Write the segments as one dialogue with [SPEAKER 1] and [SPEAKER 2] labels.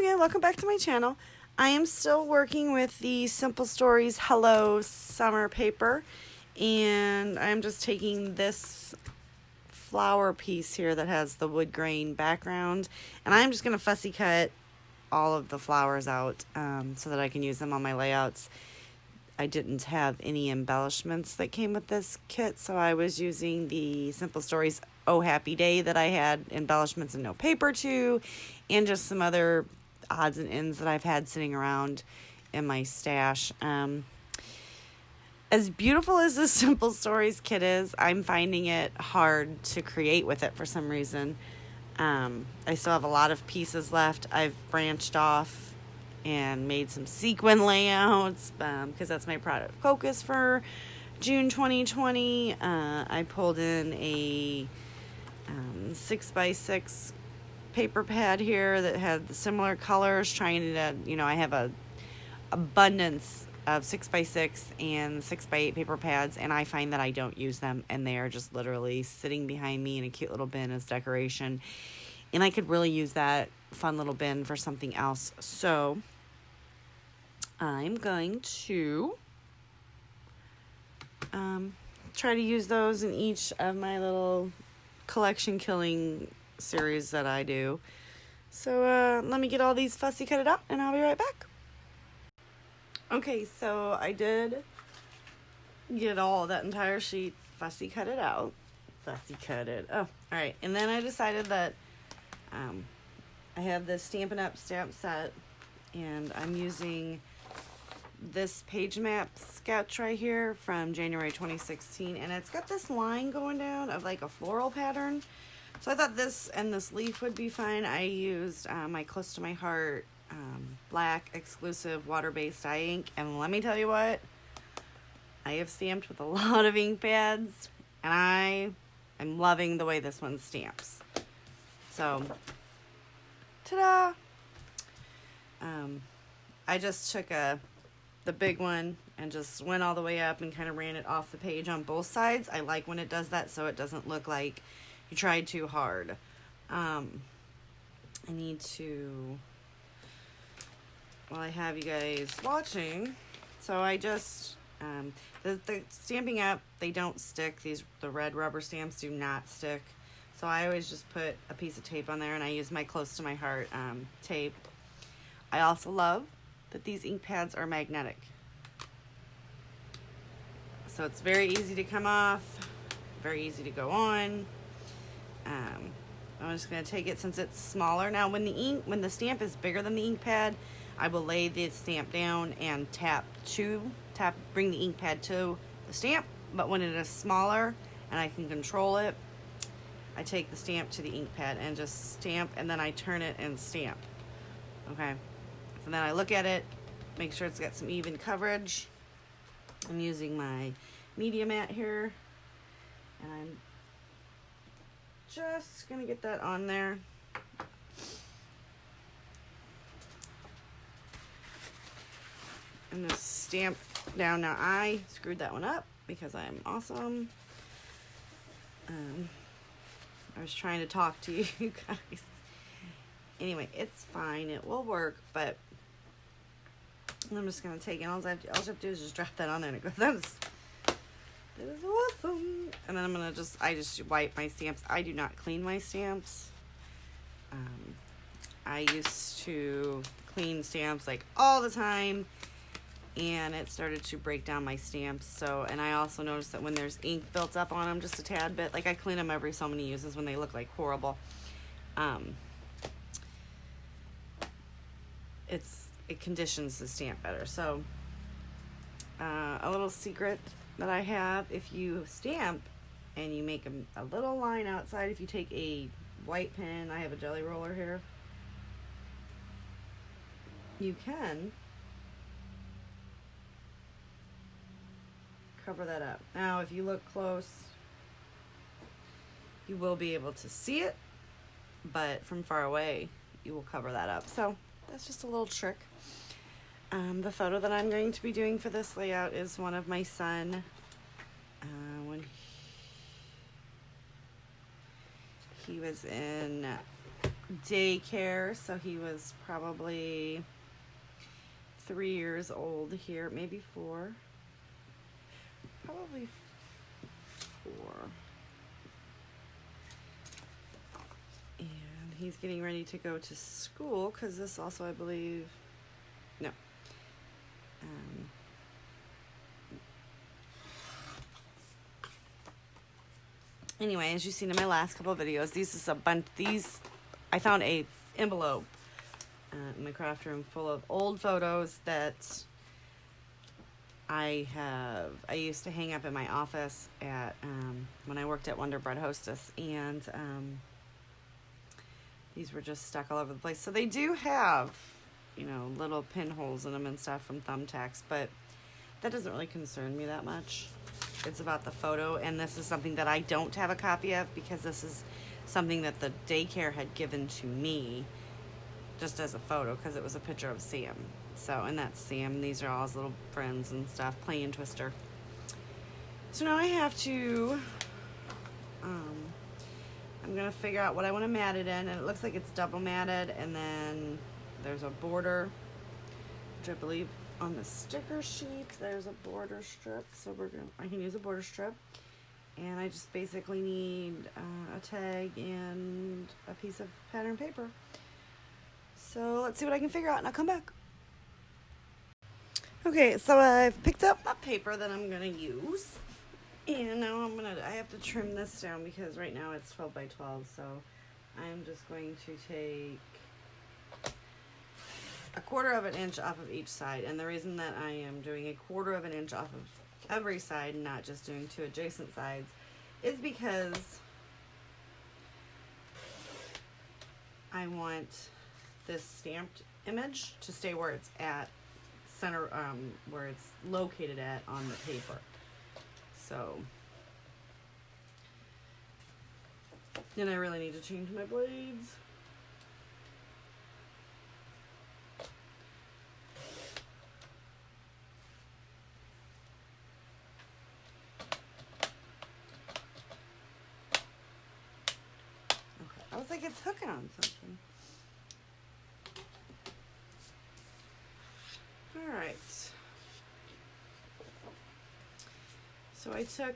[SPEAKER 1] again, welcome back to my channel. I am still working with the Simple Stories Hello Summer paper, and I'm just taking this flower piece here that has the wood grain background, and I'm just going to fussy cut all of the flowers out so that I can use them on my layouts. I didn't have any embellishments that came with this kit, so I was using the Simple Stories Oh Happy Day that I had embellishments and no paper to, and just some other odds and ends that I've had sitting around in my stash. As beautiful as the Simple Stories kit is, I'm finding it hard to create with it for some reason. I still have a lot of pieces left. I've branched off and made some sequin layouts because that's my product focus for June 2020. I pulled in a 6x6 paper pad here that had similar colors, trying to, I have a abundance of 6x6 and 6x8 paper pads, and I find that I don't use them, and they are just literally sitting behind me in a cute little bin as decoration, and I could really use that fun little bin for something else. So I'm going to try to use those in each of my little collection killing series that I do. So let me get all these fussy cutted out and I'll be right back. Okay, so I did get all that entire sheet fussy cut it out. Fussy cut it. Oh, all right. And then I decided that I have this Stampin' Up! Stamp set, and I'm using this page map sketch right here from January 2016, and it's got this line going down of like a floral pattern. So I thought this and this leaf would be fine. I used my Close to My Heart black exclusive water-based dye ink, and let me tell you what, I have stamped with a lot of ink pads, and I am loving the way this one stamps. So ta-da! I just took the big one and just went all the way up and kind of ran it off the page on both sides. I like when it does that, so it doesn't look like you tried too hard. I need to, while I have you guys watching, so I just, the Stampin' Up!, they don't stick. The red rubber stamps do not stick. So I always just put a piece of tape on there, and I use my Close to My Heart tape. I also love that these ink pads are magnetic. So it's very easy to come off, very easy to go on. I'm just going to take it since it's smaller. Now when the stamp is bigger than the ink pad, I will lay the stamp down and bring the ink pad to the stamp. But when it is smaller and I can control it, I take the stamp to the ink pad and just stamp, and then I turn it and stamp. Okay. And then I look at it, make sure it's got some even coverage. I'm using my media mat here, and I'm just gonna get that on there. And just stamp down. Now I screwed that one up because I'm awesome. I was trying to talk to you guys. Anyway, it's fine. It will work, but I'm just going to take it. All I have to do is just drop that on there and it goes, that is awesome. And then I'm going to I just wipe my stamps. I do not clean my stamps. I used to clean stamps like all the time, and it started to break down my stamps. So, and I also noticed that when there's ink built up on them just a tad bit, like I clean them every so many uses when they look like horrible. It conditions the stamp better. So a little secret that I have, if you stamp and you make a little line outside, if you take a white pen, I have a jelly roller here, you can cover that up. Now if you look close, you will be able to see it, but from far away you will cover that up. So that's just a little trick. The photo that I'm going to be doing for this layout is one of my son when he was in daycare, so he was probably 3 years old here, maybe 4. Probably 4. And he's getting ready to go to school because this also, I believe, no. Anyway, as you've seen in my last couple of videos, I found a envelope in my craft room full of old photos that I used to hang up in my office at when I worked at Wonder Bread Hostess, and these were just stuck all over the place. So they do have, little pinholes in them and stuff from thumbtacks, but that doesn't really concern me that much. It's about the photo, and this is something that I don't have a copy of because this is something that the daycare had given to me just as a photo because it was a picture of Sam. So, and that's Sam. These are all his little friends and stuff playing Twister. So now I have to, I'm going to figure out what I want to mat it in, and it looks like it's double matted, and then there's a border, which I believe on the sticker sheet there's a border strip, so I can use a border strip, and I just basically need a tag and a piece of pattern paper. So let's see what I can figure out, and I'll come back. Okay, so I've picked up my paper that I'm gonna use, and now I have to trim this down because right now it's 12 by 12, so I'm just going to take 1/4 of an inch off of each side. And the reason that I am doing 1/4 of an inch off of every side, not just doing 2 adjacent sides, is because I want this stamped image to stay where it's at center, where it's located at on the paper. So then I really need to change my blades. I was like, it's hooking on something. Alright. So I took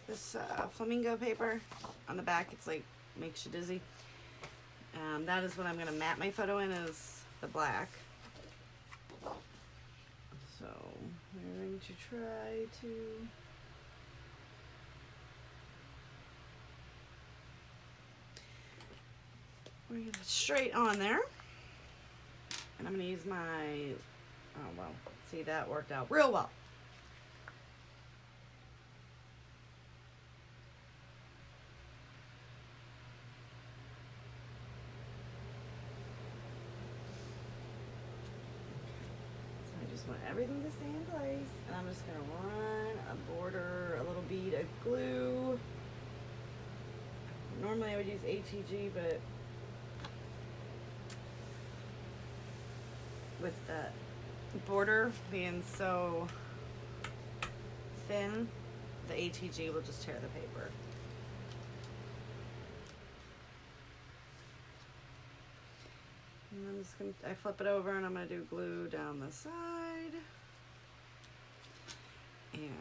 [SPEAKER 1] this flamingo paper. On the back, it's like, makes you dizzy. That is what I'm going to mat my photo in, is the black. So we're going to try to... We're going to get it straight on there. And I'm going to use my, oh well, see, that worked out real well. So I just want everything to stay in place. And I'm just going to run a border, a little bead of glue. Normally I would use ATG, but with the border being so thin, the ATG will just tear the paper. And I'm just gonna, I flip it over and I'm gonna do glue down the side. And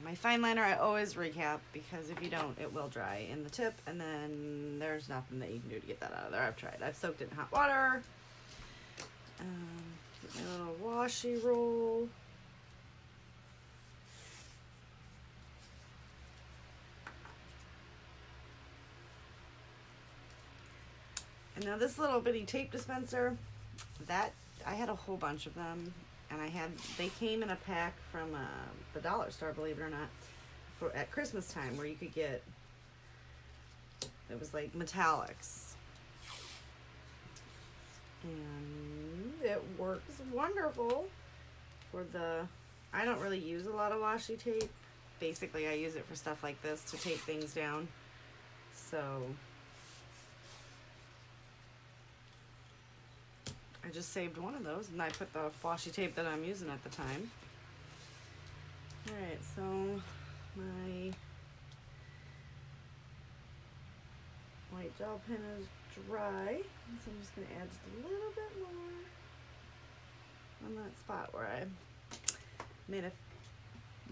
[SPEAKER 1] my fine liner, I always recap because if you don't, it will dry in the tip, and then there's nothing that you can do to get that out of there. I've tried. I've soaked it in hot water. Get my little washi roll. And now this little bitty tape dispenser, that I had a whole bunch of them, and they came in a pack from the dollar store, believe it or not, at Christmas time, where you could get, it was like metallics. And it works wonderful for I don't really use a lot of washi tape. Basically, I use it for stuff like this to tape things down. So I just saved one of those, and I put the washi tape that I'm using at the time. Alright, so my white gel pen is dry. So I'm just going to add just a little bit more on that spot where I made a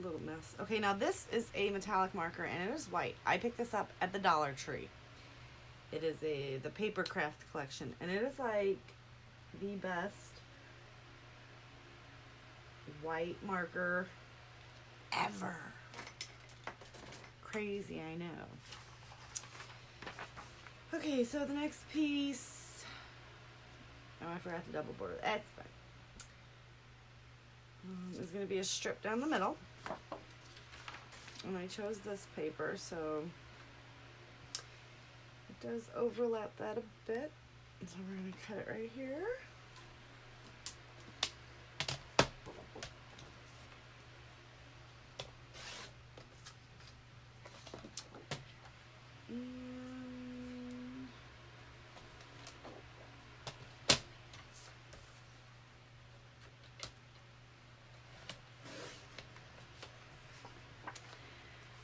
[SPEAKER 1] little mess. Okay, now this is a metallic marker and it is white. I picked this up at the Dollar Tree. It is the Paper Craft collection, and it is like the best white marker ever. Crazy, I know. Okay, so the next piece, oh, I forgot to double border. That's fine. There's going to be a strip down the middle, and I chose this paper, so it does overlap that a bit. So we're going to cut it right here.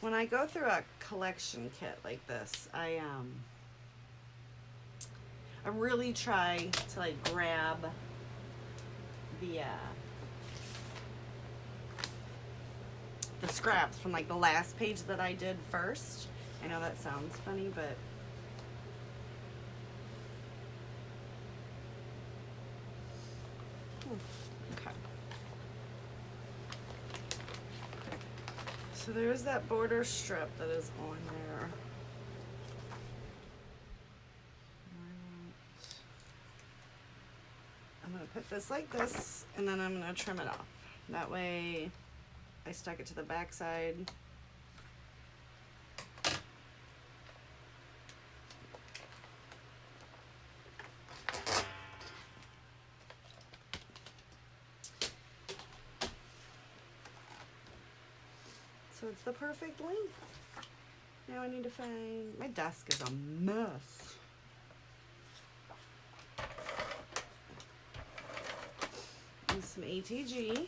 [SPEAKER 1] When I go through a collection kit like this, I really try to like grab the scraps from like the last page that I did first. I know that sounds funny, but okay. So there's that border strip that is on there. I'm going to put this like this, and then I'm going to trim it off. That way I stuck it to the back side. So it's the perfect length. Now I need to find, my desk is a mess. And some ATG.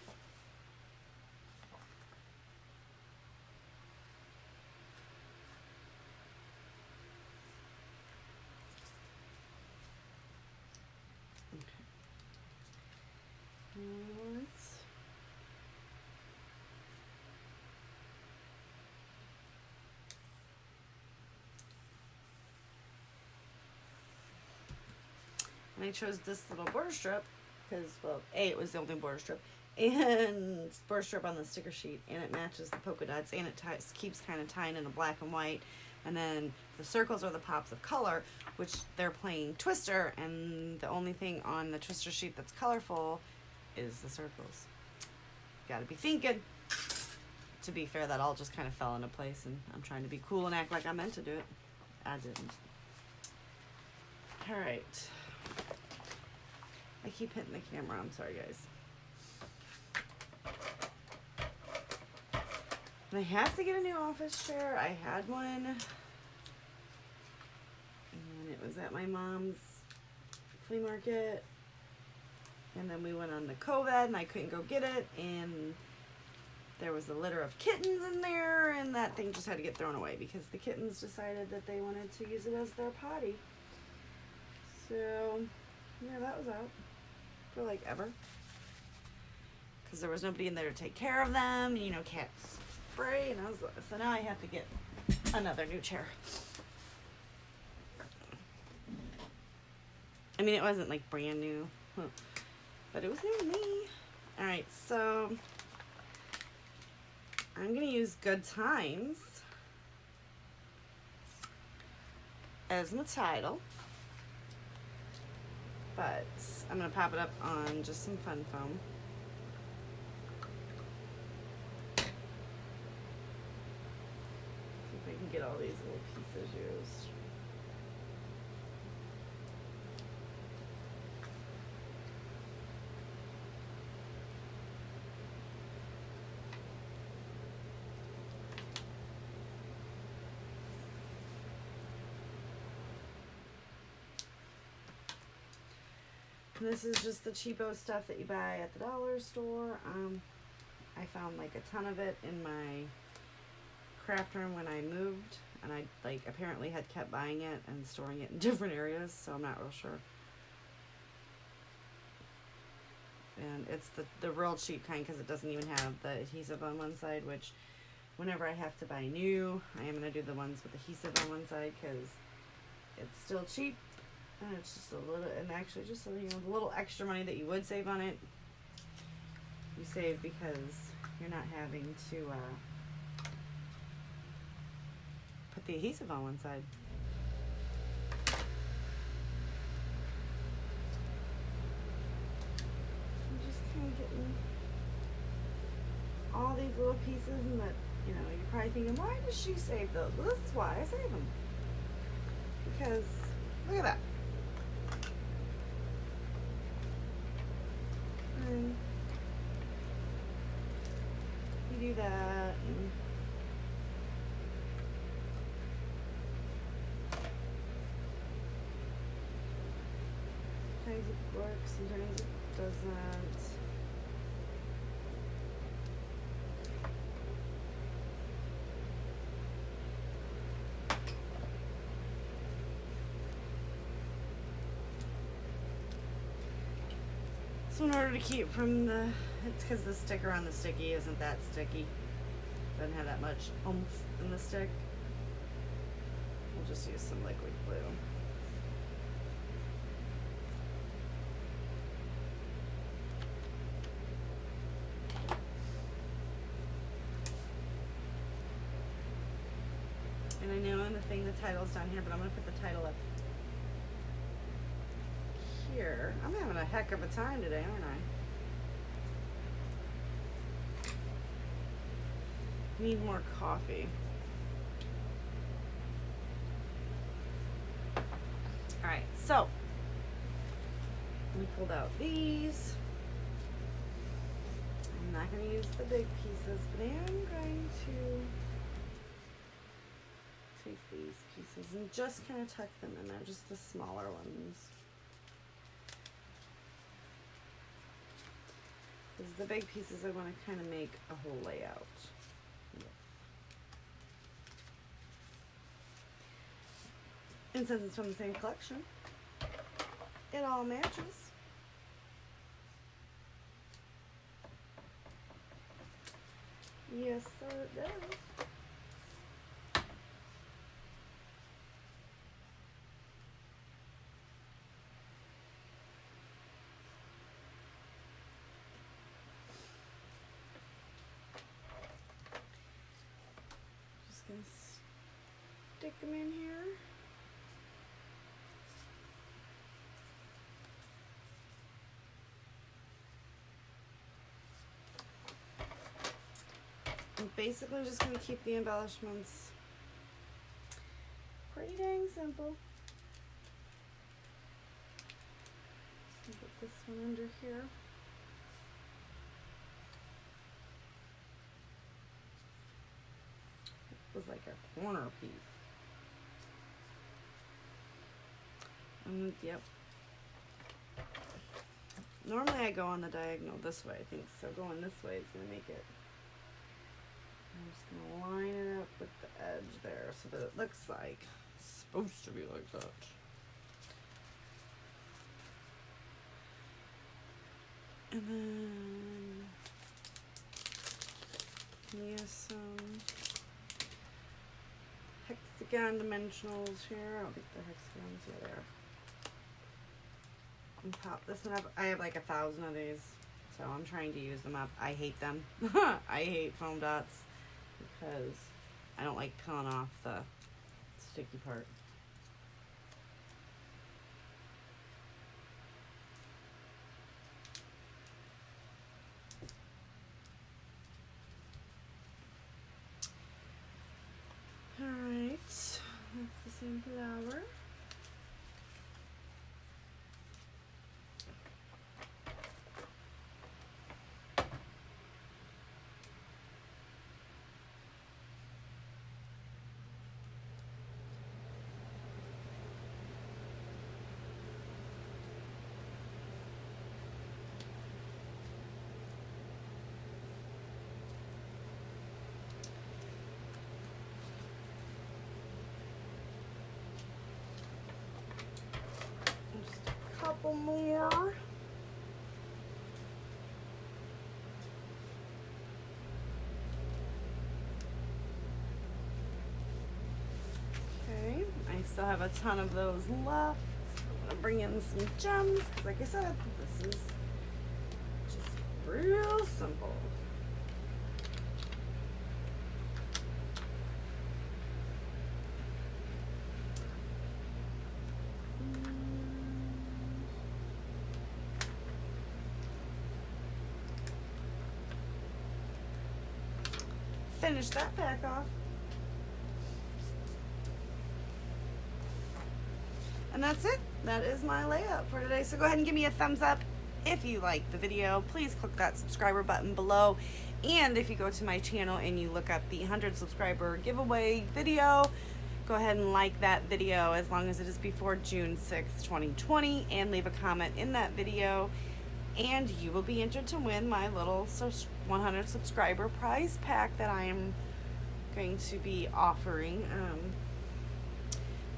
[SPEAKER 1] And I chose this little border strip because, well, A, it was the only border strip, and it's border strip on the sticker sheet, and it matches the polka dots, and it keeps kind of tying in the black and white. And then the circles are the pops of color, which they're playing Twister, and the only thing on the Twister sheet that's colorful is the circles. Gotta be thinking. To be fair, that all just kind of fell into place, and I'm trying to be cool and act like I meant to do it. I didn't. All right. I keep hitting the camera. I'm sorry, guys. And I have to get a new office chair. I had one, and it was at my mom's flea market. And then we went on the COVID, and I couldn't go get it, and there was a litter of kittens in there, and that thing just had to get thrown away because the kittens decided that they wanted to use it as their potty. So, yeah, that was out for like ever. Because there was nobody in there to take care of them, you know, cats spray, and so now I have to get another new chair. I mean, it wasn't like brand new, but it was new to me. Alright, so I'm going to use Good Times as my title. But I'm going to pop it up on just some fun foam. See if I can get all these little pieces used. This is just the cheapo stuff that you buy at the dollar store. I found like a ton of it in my craft room when I moved, and I like apparently had kept buying it and storing it in different areas, so I'm not real sure. And it's the real cheap kind because it doesn't even have the adhesive on one side, which whenever I have to buy new, I am going to do the ones with adhesive on one side because it's still cheap, and it's just a little, and actually just, you know, the little extra money that you would save on it, you save because you're not having to put the adhesive on one side. I'm just kind of getting all these little pieces, and that, you know, you're probably thinking, why does she save those? Well, this is why I save them. Because, look at that. And you do that, and sometimes it works, sometimes it doesn't. So in order to keep from the, it's because the sticker on the sticky isn't that sticky. Doesn't have that much oomph in the stick. We'll just use some liquid glue. And I know in the thing the title's down here, but I'm going to put the title up here. I'm having a heck of a time today, aren't I? Need more coffee. Alright, so we pulled out these. I'm not going to use the big pieces, but I am going to take these pieces and just kind of tuck them in there, just the smaller ones. Because the big pieces I want to kind of make a whole layout. And since it's from the same collection, it all matches. Yes, sir, it does. Just gonna stick them in here. I'm basically just going to keep the embellishments pretty dang simple. Put this one under here. It was like a corner piece. Yep. Normally I go on the diagonal this way, I think, so going this way is going to make it. I'm just going to line it up with the edge there so that it looks like it's supposed to be like that. And then use some hexagon dimensionals here. I don't think they're hexagons, yeah, they are. And pop this one up. I have like 1,000 of these, so I'm trying to use them up. I hate them. I hate foam dots because I don't like peeling off the sticky part. Alright, that's the same flower. couple more. Okay, I still have a ton of those left. I'm gonna bring in some gems, 'cause like I said, this is just real simple. Finish that pack off. And that's it. That is my layout for today. So go ahead and give me a thumbs up if you like the video. Please click that subscriber button below. And if you go to my channel and you look up the 100 subscriber giveaway video, go ahead and like that video as long as it is before June 6th, 2020, and leave a comment in that video. And you will be entered to win my little 100 subscriber prize pack that I am going to be offering.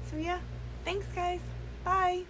[SPEAKER 1] So yeah, thanks guys. Bye.